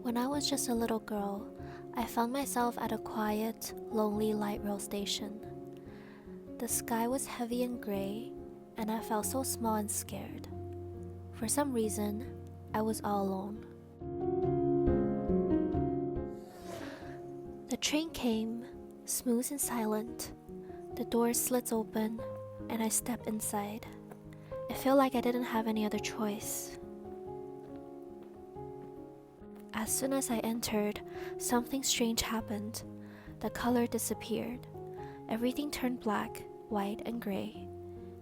When I was just a little girl, I found myself at a quiet, lonely light rail station. The sky was heavy and gray, and I felt so small and scared. For some reason, I was all alone. The train came, smooth and silent. The door slits open, and I stepped inside. It felt like I didn't have any other choice. As soon as I entered, something strange happened. The color disappeared. Everything turned black, white, and gray.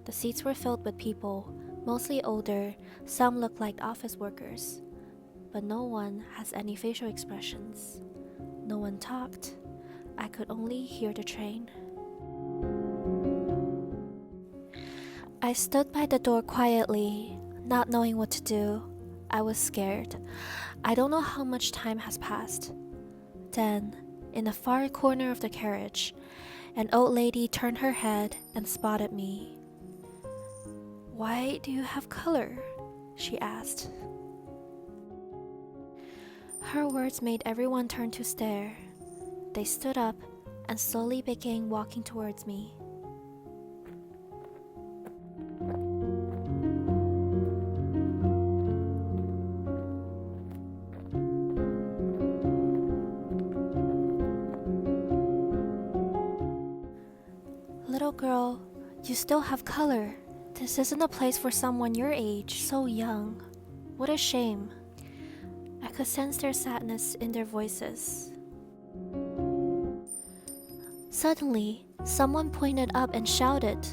The seats were filled with people, mostly older, some looked like office workers. But no one has any facial expressions. No one talked. I could only hear the train. I stood by the door quietly, not knowing what to do. I was scared. I don't know how much time has passed. Then, in the far corner of the carriage, an old lady turned her head and spotted me. "Why do you have color?" she asked. Her words made everyone turn to stare. They stood up and slowly began walking towards me. "Little girl, you still have color. This isn't a place for someone your age, so young. What a shame." I could sense their sadness in their voices. Suddenly, someone pointed up and shouted,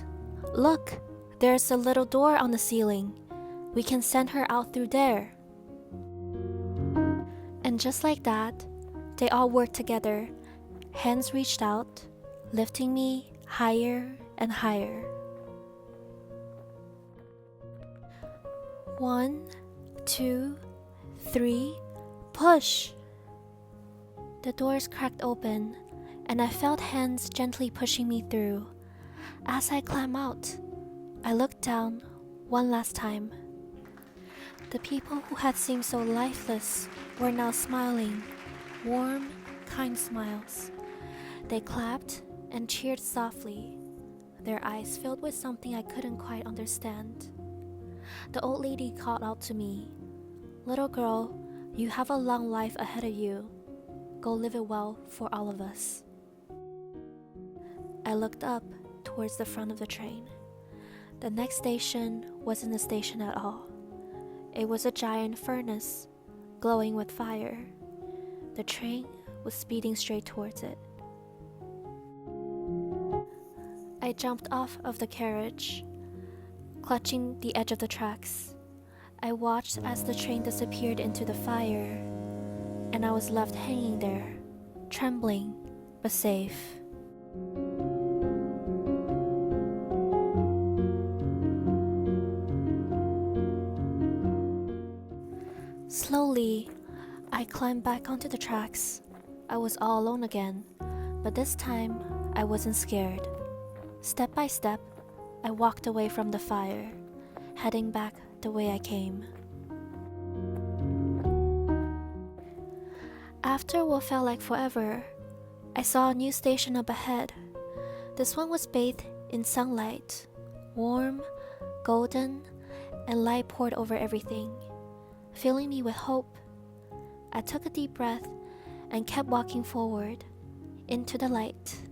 "Look, there's a little door on the ceiling. We can send her out through there." And just like that, they all worked together. Hands reached out, lifting me higher and higher. 1, 2, 3, push! The doors cracked open, and I felt hands gently pushing me through. As I climbed out, I looked down one last time. The people who had seemed so lifeless were now smiling, warm, kind smiles. They clapped and cheered softly, their eyes filled with something I couldn't quite understand. The old lady called out to me, "Little girl, you have a long life ahead of you. Go live it well for all of us." I looked up towards the front of the train. The next station wasn't a station at all. It was a giant furnace, glowing with fire. The train was speeding straight towards it. I jumped off of the carriage, clutching the edge of the tracks. I watched as the train disappeared into the fire, and I was left hanging there, trembling but safe. Slowly, I climbed back onto the tracks. I was all alone again, but this time I wasn't scared. Step by step, I walked away from the fire, heading back the way I came. After what felt like forever, I saw a new station up ahead. This one was bathed in sunlight, warm, golden, and light poured over everything, filling me with hope. I took a deep breath and kept walking forward into the light.